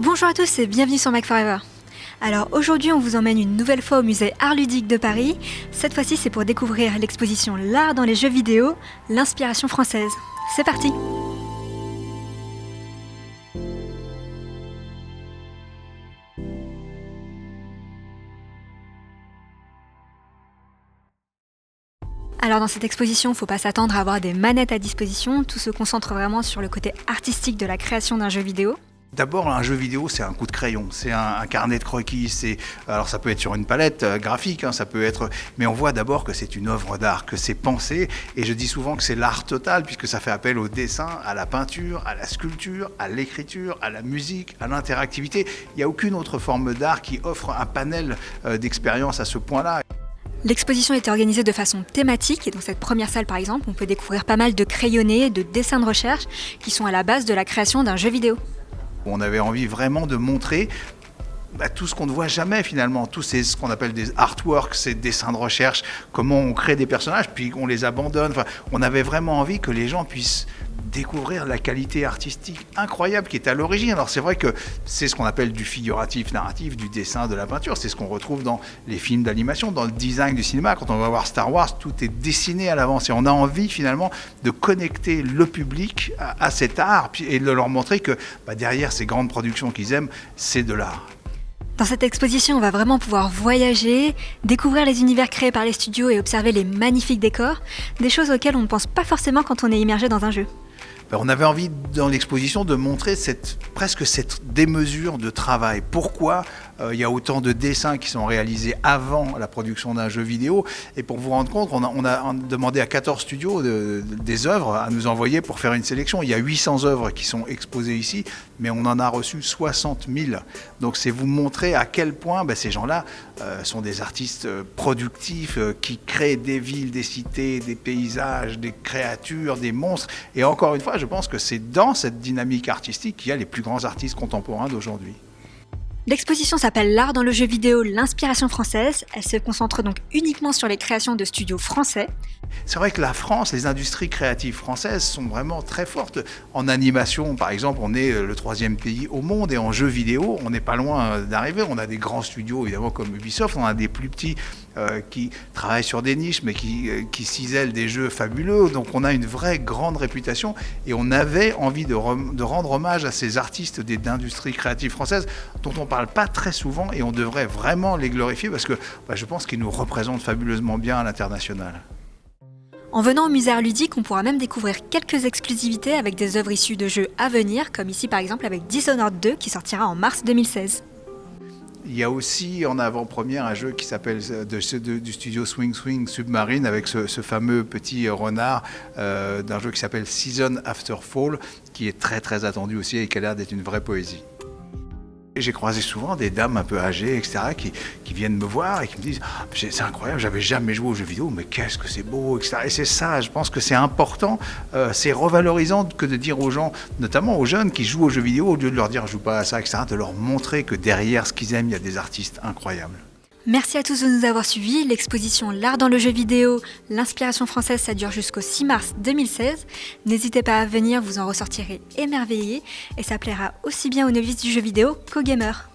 Bonjour à tous et bienvenue sur Mac Forever. Alors aujourd'hui on vous emmène une nouvelle fois au musée Art Ludique de Paris. Cette fois-ci c'est pour découvrir l'exposition L'art dans les jeux vidéo, l'inspiration française. C'est parti! Alors dans cette exposition, il ne faut pas s'attendre à avoir des manettes à disposition, tout se concentre vraiment sur le côté artistique de la création d'un jeu vidéo. D'abord, un jeu vidéo, c'est un coup de crayon, c'est un carnet de croquis. Alors ça peut être sur une palette graphique, ça peut être, mais on voit d'abord que c'est une œuvre d'art, que c'est pensé. Et je dis souvent que c'est l'art total, puisque ça fait appel au dessin, à la peinture, à la sculpture, à l'écriture, à la musique, à l'interactivité. Il n'y a aucune autre forme d'art qui offre un panel d'expériences à ce point-là. L'exposition était organisée de façon thématique et dans cette première salle par exemple, on peut découvrir pas mal de crayonnés, de dessins de recherche qui sont à la base de la création d'un jeu vidéo. On avait envie vraiment de montrer tout ce qu'on ne voit jamais finalement, tous ce qu'on appelle des artworks, ces dessins de recherche, comment on crée des personnages puis on les abandonne. Enfin, on avait vraiment envie que les gens puissent découvrir la qualité artistique incroyable qui est à l'origine. Alors c'est vrai que c'est ce qu'on appelle du figuratif narratif, du dessin, de la peinture, c'est ce qu'on retrouve dans les films d'animation, dans le design du cinéma. Quand on va voir Star Wars, tout est dessiné à l'avance et on a envie finalement de connecter le public à cet art et de leur montrer que derrière ces grandes productions qu'ils aiment, c'est de l'art. Dans cette exposition, on va vraiment pouvoir voyager, découvrir les univers créés par les studios et observer les magnifiques décors, des choses auxquelles on ne pense pas forcément quand on est immergé dans un jeu. On avait envie dans l'exposition de montrer presque cette démesure de travail. Pourquoi il y a autant de dessins qui sont réalisés avant la production d'un jeu vidéo. Et pour vous rendre compte, on a demandé à 14 studios des œuvres à nous envoyer pour faire une sélection. Il y a 800 œuvres qui sont exposées ici, mais on en a reçu 60 000. Donc c'est vous montrer à quel point ces gens-là sont des artistes productifs qui créent des villes, des cités, des paysages, des créatures, des monstres. Et encore une fois, je pense que c'est dans cette dynamique artistique qu'il y a les plus grands artistes contemporains d'aujourd'hui. L'exposition s'appelle L'art dans le jeu vidéo, l'inspiration française. Elle se concentre donc uniquement sur les créations de studios français. C'est vrai que la France, les industries créatives françaises sont vraiment très fortes. En animation, par exemple, on est le 3e pays au monde et en jeux vidéo, on n'est pas loin d'arriver. On a des grands studios, évidemment, comme Ubisoft, on a des plus petits qui travaillent sur des niches, mais qui cisèlent des jeux fabuleux. Donc on a une vraie grande réputation et on avait envie de rendre hommage à ces artistes d'industrie créative française dont on ne parle pas très souvent et on devrait vraiment les glorifier parce que je pense qu'ils nous représentent fabuleusement bien à l'international. En venant au musée Art Ludique, on pourra même découvrir quelques exclusivités avec des œuvres issues de jeux à venir, comme ici par exemple avec Dishonored 2 qui sortira en mars 2016. Il y a aussi en avant-première un jeu qui s'appelle du studio Swing Swing Submarine avec ce fameux petit renard d'un jeu qui s'appelle Season After Fall qui est très très attendu aussi et qui a l'air d'être une vraie poésie. J'ai croisé souvent des dames un peu âgées, etc., qui viennent me voir et qui me disent « c'est incroyable, j'avais jamais joué aux jeux vidéo, mais qu'est-ce que c'est beau », etc. Et c'est ça, je pense que c'est important, c'est revalorisant que de dire aux gens, notamment aux jeunes qui jouent aux jeux vidéo, au lieu de leur dire « je joue pas à ça », etc., de leur montrer que derrière ce qu'ils aiment, il y a des artistes incroyables. Merci à tous de nous avoir suivis. L'exposition L'art dans le jeu vidéo, l'inspiration française, ça dure jusqu'au 6 mars 2016. N'hésitez pas à venir, vous en ressortirez émerveillés et ça plaira aussi bien aux novices du jeu vidéo qu'aux gamers.